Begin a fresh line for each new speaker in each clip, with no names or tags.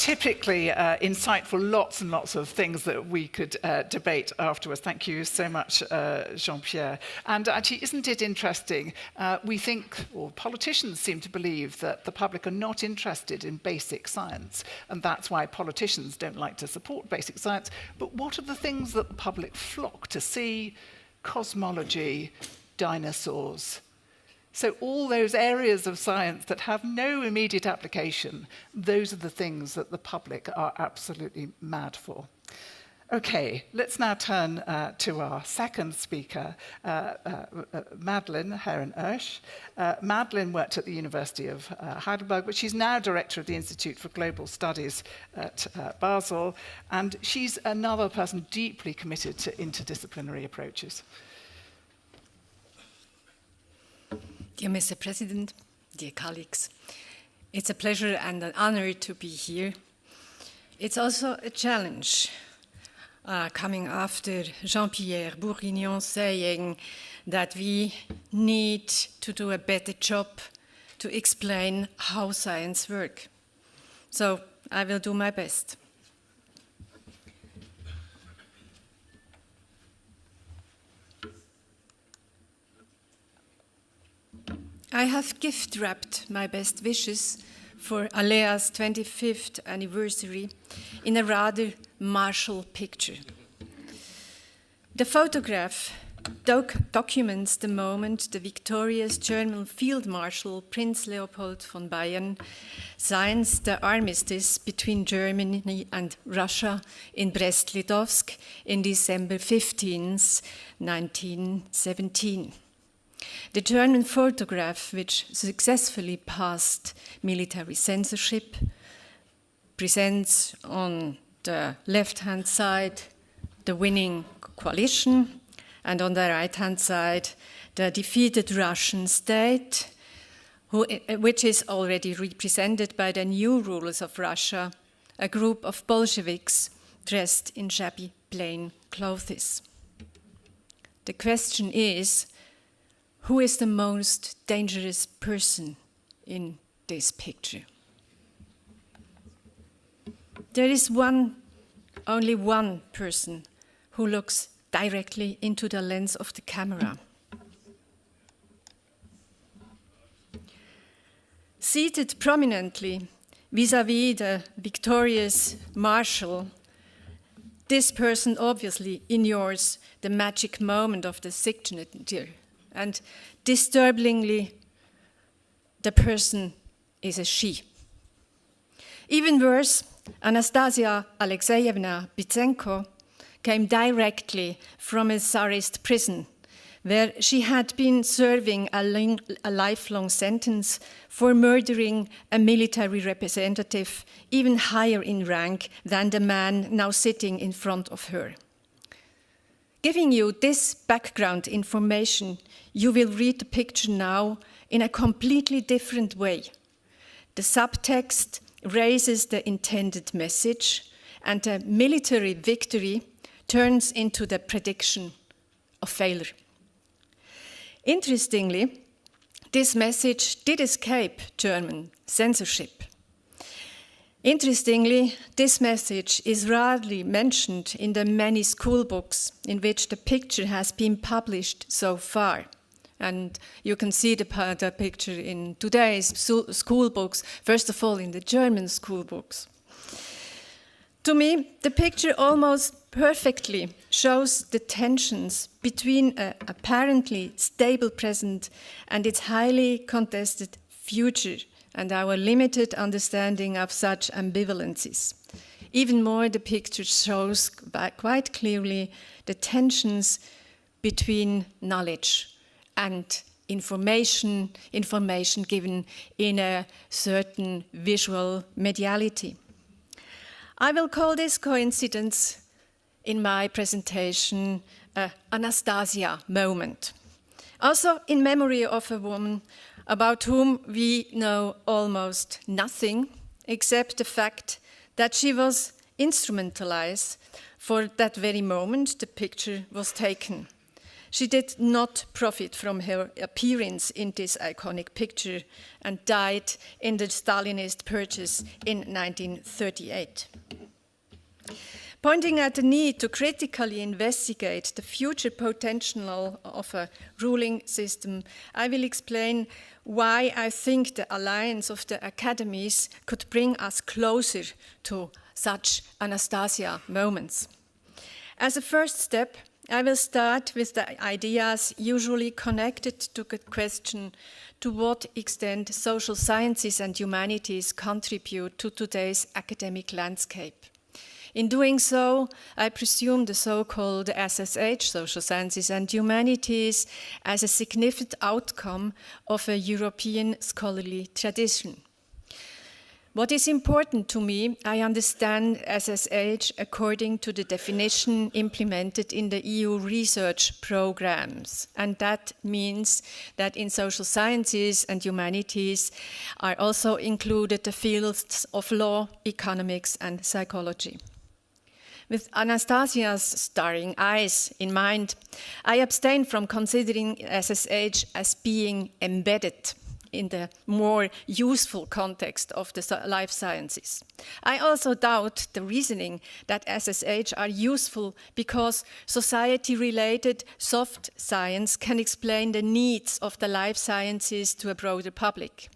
typically insightful, lots and lots of things that we could debate afterwards. Thank you so much, Jean-Pierre. And actually, isn't it interesting? We think, or politicians seem to believe, that the public are not interested in basic science, and that's why politicians don't like to support basic science. But what are the things that the public flock to see? Cosmology, dinosaurs. So all those areas of science that have no immediate application, those are the things that the public are absolutely mad for. Okay, let's now turn to our second speaker, Madeleine Herren-Oesch. Madeleine worked at the University of Heidelberg, but she's now director of the Institute for Global Studies at Basel, and she's another person deeply committed to interdisciplinary approaches.
Dear Mr. President, dear colleagues, it's a pleasure and an honor to be here. It's also a challenge coming after Jean-Pierre Bourguignon saying that we need to do a better job to explain how science works. So I will do my best. I have gift-wrapped my best wishes for ALLEA's 25th anniversary in a rather martial picture. The photograph documents the moment the victorious German Field Marshal Prince Leopold von Bayern signed the armistice between Germany and Russia in Brest-Litovsk in December 15, 1917. The German photograph, which successfully passed military censorship, presents on the left-hand side the winning coalition, and on the right-hand side the defeated Russian state, which is already represented by the new rulers of Russia, a group of Bolsheviks dressed in shabby plain clothes. The question is, who is the most dangerous person in this picture? There is only one person who looks directly into the lens of the camera. Seated prominently vis-à-vis the victorious marshal, this person obviously ignores the magic moment of the signature. And disturbingly, the person is a she. Even worse, Anastasia Alexeyevna Bitsenko came directly from a Tsarist prison, where she had been serving a lifelong sentence for murdering a military representative even higher in rank than the man now sitting in front of her. Giving you this background information, you will read the picture now in a completely different way. The subtext raises the intended message, and the military victory turns into the prediction of failure. Interestingly, this message did escape German censorship. Interestingly, this message is rarely mentioned in the many school books in which the picture has been published so far. And you can see the picture in today's school books, first of all in the German school books. To me, the picture almost perfectly shows the tensions between an apparently stable present and its highly contested future, and our limited understanding of such ambivalences. Even more, the picture shows quite clearly the tensions between knowledge and information given in a certain visual mediality. I will call this coincidence in my presentation an Anastasia moment. Also in memory of a woman about whom we know almost nothing, except the fact that she was instrumentalized for that very moment the picture was taken. She did not profit from her appearance in this iconic picture and died in the Stalinist purges in 1938. Pointing at the need to critically investigate the future potential of a ruling system, I will explain why I think the alliance of the academies could bring us closer to such Anastasia moments. As a first step, I will start with the ideas usually connected to the question to what extent social sciences and humanities contribute to today's academic landscape. In doing so, I presume the so-called SSH, Social Sciences and Humanities, as a significant outcome of a European scholarly tradition. What is important to me, I understand SSH according to the definition implemented in the EU research programs. And that means that in social sciences and humanities are also included the fields of law, economics, and psychology. With Anastasia's starring eyes in mind, I abstain from considering SSH as being embedded in the more useful context of the life sciences. I also doubt the reasoning that SSH are useful because society-related soft science can explain the needs of the life sciences to a broader public.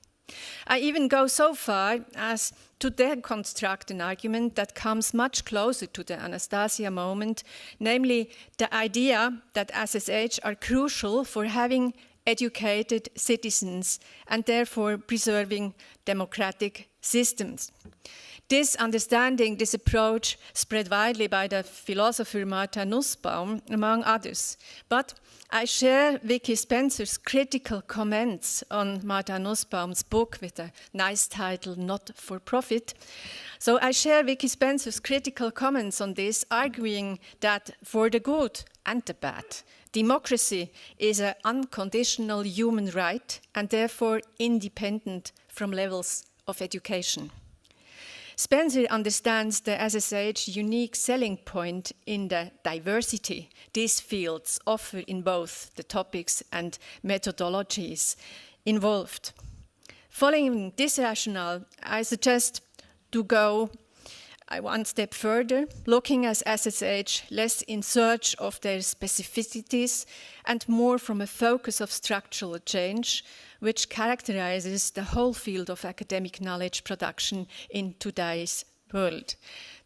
I even go so far as to deconstruct an argument that comes much closer to the Anastasia moment, namely the idea that SSH are crucial for having educated citizens and therefore preserving democratic systems. This understanding, this approach, spread widely by the philosopher Martha Nussbaum, among others. But I share Vicky Spencer's critical comments on Martha Nussbaum's book with a nice title, Not for Profit. So I share Vicky Spencer's critical comments on this, arguing that for the good and the bad, democracy is an unconditional human right and therefore independent from levels of education. Spencer understands the SSH unique selling point in the diversity these fields offer in both the topics and methodologies involved. Following this rationale, I suggest to go one step further, looking at SSH less in search of their specificities and more from a focus of structural change, which characterizes the whole field of academic knowledge production in today's world.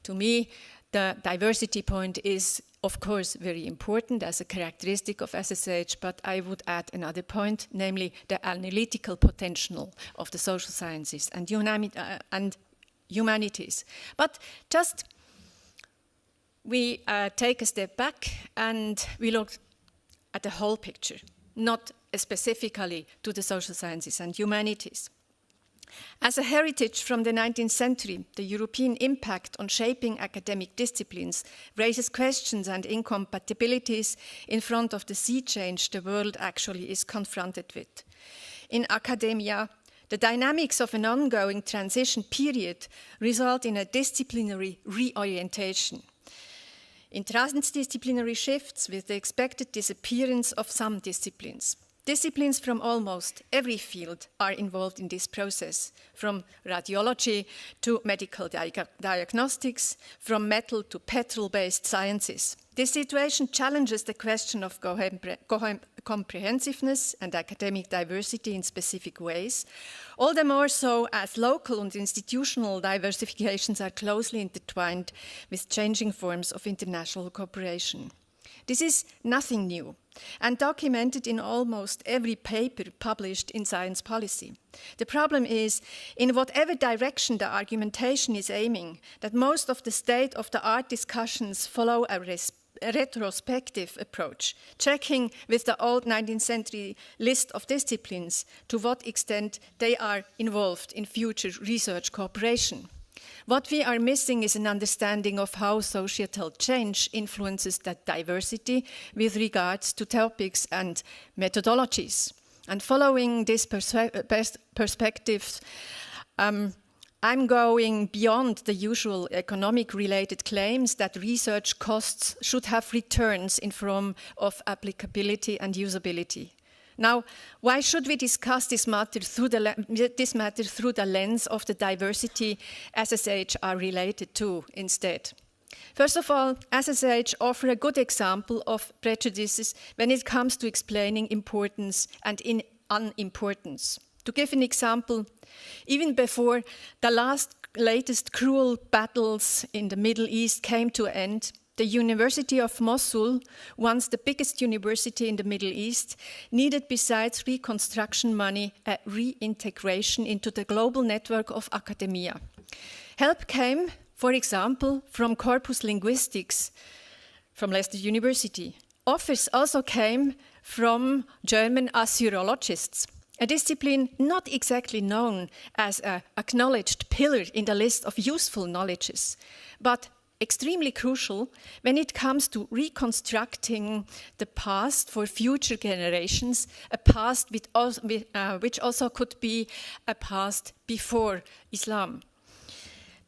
To me, the diversity point is, of course, very important as a characteristic of SSH, but I would add another point, namely the analytical potential of the social sciences and humanities. But just we take a step back and we look at the whole picture, not specifically to the social sciences and humanities. As a heritage from the 19th century, the European impact on shaping academic disciplines raises questions and incompatibilities in front of the sea change the world actually is confronted with. In academia, the dynamics of an ongoing transition period result in a disciplinary reorientation. In transdisciplinary shifts with the expected disappearance of some disciplines. Disciplines from almost every field are involved in this process, from radiology to medical diagnostics, from metal to petrol-based sciences. This situation challenges the question of comprehensiveness and academic diversity in specific ways, all the more so as local and institutional diversifications are closely intertwined with changing forms of international cooperation. This is nothing new and documented in almost every paper published in science policy. The problem is, in whatever direction the argumentation is aiming, that most of the state-of-the-art discussions follow a retrospective approach, checking with the old 19th century list of disciplines to what extent they are involved in future research cooperation. What we are missing is an understanding of how societal change influences that diversity with regards to topics and methodologies. And following this perspective, I'm going beyond the usual economic-related claims that research costs should have returns in form of applicability and usability. Now, why should we discuss this matter through the lens of the diversity SSH are related to instead? First of all, SSH offer a good example of prejudices when it comes to explaining importance and unimportance. To give an example, even before the latest cruel battles in the Middle East came to an end, the University of Mosul, once the biggest university in the Middle East, needed besides reconstruction money a reintegration into the global network of Academia. Help came, for example, from corpus linguistics from Leicester University. Offers also came from German Assyrologists, a discipline not exactly known as an acknowledged pillar in the list of useful knowledges, but extremely crucial when it comes to reconstructing the past for future generations, a past which also could be a past before Islam.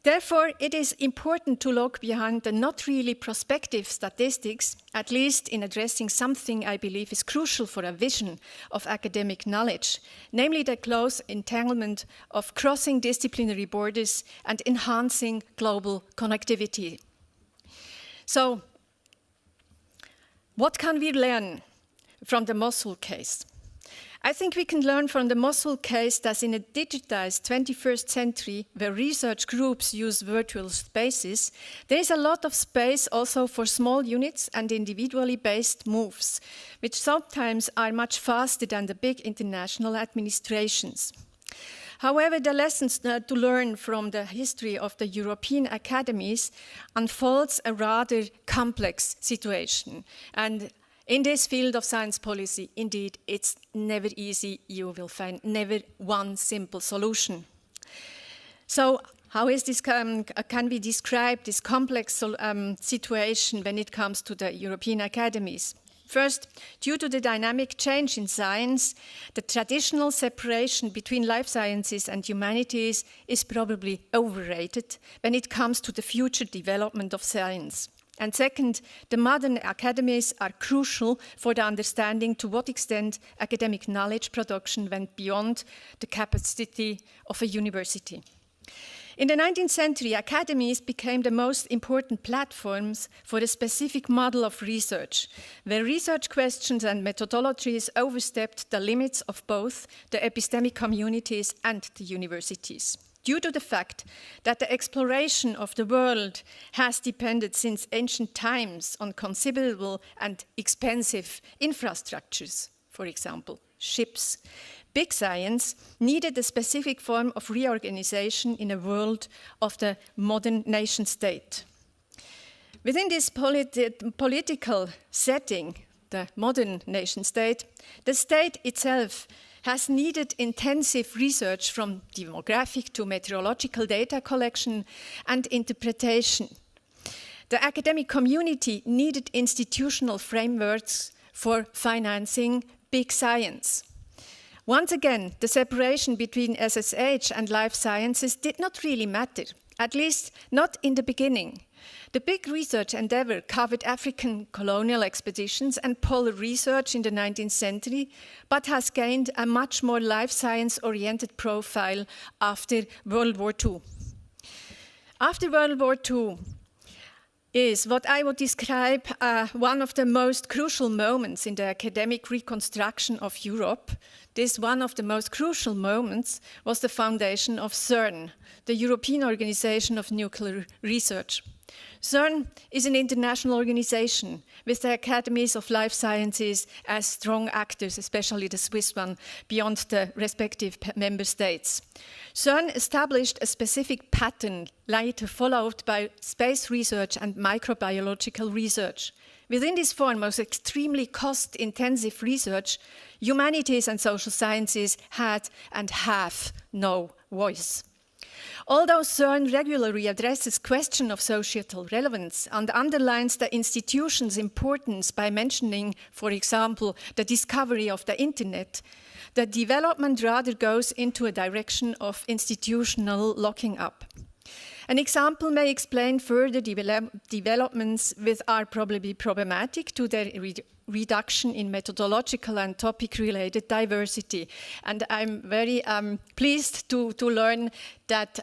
Therefore, it is important to look behind the not really prospective statistics, at least in addressing something I believe is crucial for a vision of academic knowledge, namely the close entanglement of crossing disciplinary borders and enhancing global connectivity. So, what can we learn from the Mosul case? I think we can learn from the Mosul case that in a digitized 21st century, where research groups use virtual spaces, there is a lot of space also for small units and individually based moves, which sometimes are much faster than the big international administrations. However, the lessons to learn from the history of the European academies unfolds a rather complex situation. And in this field of science policy, indeed, it's never easy. You will find never one simple solution. So how is this, can we describe this complex situation when it comes to the European academies? First, due to the dynamic change in science, the traditional separation between life sciences and humanities is probably overrated when it comes to the future development of science. And second, the modern academies are crucial for the understanding to what extent academic knowledge production went beyond the capacity of a university. In the 19th century, academies became the most important platforms for a specific model of research, where research questions and methodologies overstepped the limits of both the epistemic communities and the universities. Due to the fact that the exploration of the world has depended since ancient times on considerable and expensive infrastructures, for example, ships, big science needed a specific form of reorganization in a world of the modern nation state. Within this political setting, the modern nation state, the state itself has needed intensive research from demographic to meteorological data collection and interpretation. The academic community needed institutional frameworks for financing big science. Once again, the separation between SSH and life sciences did not really matter, at least not in the beginning. The big research endeavor covered African colonial expeditions and polar research in the 19th century, but has gained a much more life science-oriented profile after World War II. After World War II is what I would describe one of the most crucial moments in the academic reconstruction of Europe. This one of the most crucial moments was the foundation of CERN, the European Organization of Nuclear Research. CERN is an international organization with the Academies of Life Sciences as strong actors, especially the Swiss one, beyond the respective member states. CERN established a specific pattern later followed by space research and microbiological research. Within this form of extremely cost-intensive research, humanities and social sciences had and have no voice. Although CERN regularly addresses questions of societal relevance and underlines the institution's importance by mentioning, for example, the discovery of the internet, the development rather goes into a direction of institutional locking up. An example may explain further developments which are probably problematic to their reduction in methodological and topic-related diversity. And I'm very pleased to learn that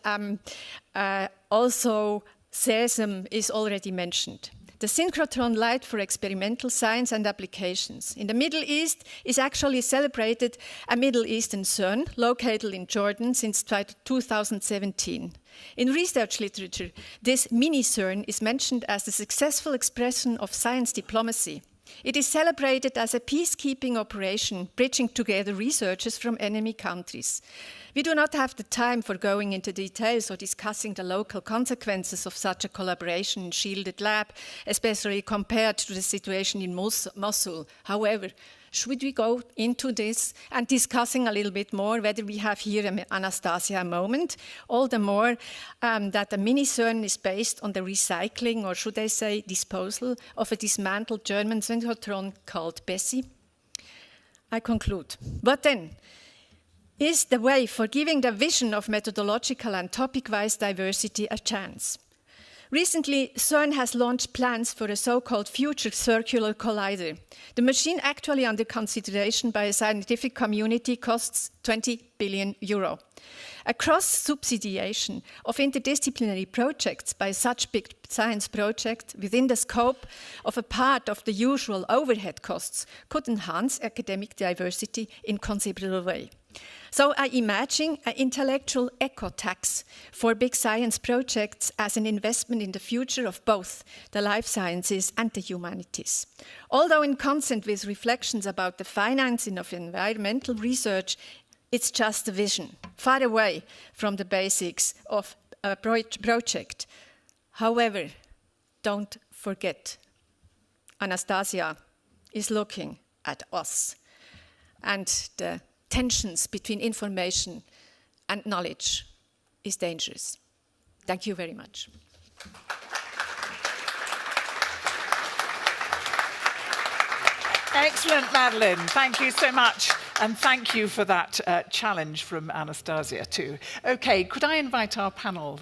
also sesame is already mentioned. The synchrotron light for experimental science and applications. In the Middle East is actually celebrated a Middle Eastern CERN located in Jordan since 2017. In research literature, this mini CERN is mentioned as the successful expression of science diplomacy. It is celebrated as a peacekeeping operation, bridging together researchers from enemy countries. We do not have the time for going into details or discussing the local consequences of such a collaboration in shielded lab, especially compared to the situation in Mosul. However, should we go into this and discussing a little bit more whether we have here an Anastasia moment, all the more that the mini CERN is based on the recycling, or should I say disposal, of a dismantled German synchrotron called Bessie? I conclude. What then is the way for giving the vision of methodological and topic-wise diversity a chance? Recently, CERN has launched plans for a so-called future circular collider. The machine actually under consideration by a scientific community costs 20 billion euro. A cross-subsidiation of interdisciplinary projects by such big science projects within the scope of a part of the usual overhead costs could enhance academic diversity in considerable way. So I imagine an intellectual eco-tax for big science projects as an investment in the future of both the life sciences and the humanities. Although in consent with reflections about the financing of environmental research, it's just a vision, far away from the basics of a project. However, don't forget, Anastasia is looking at us, and the tensions between information and knowledge is dangerous. Thank you very much.
Excellent, Madeleine. Thank you so much. And thank you for that challenge from Anastasia too. Okay, could I invite our panel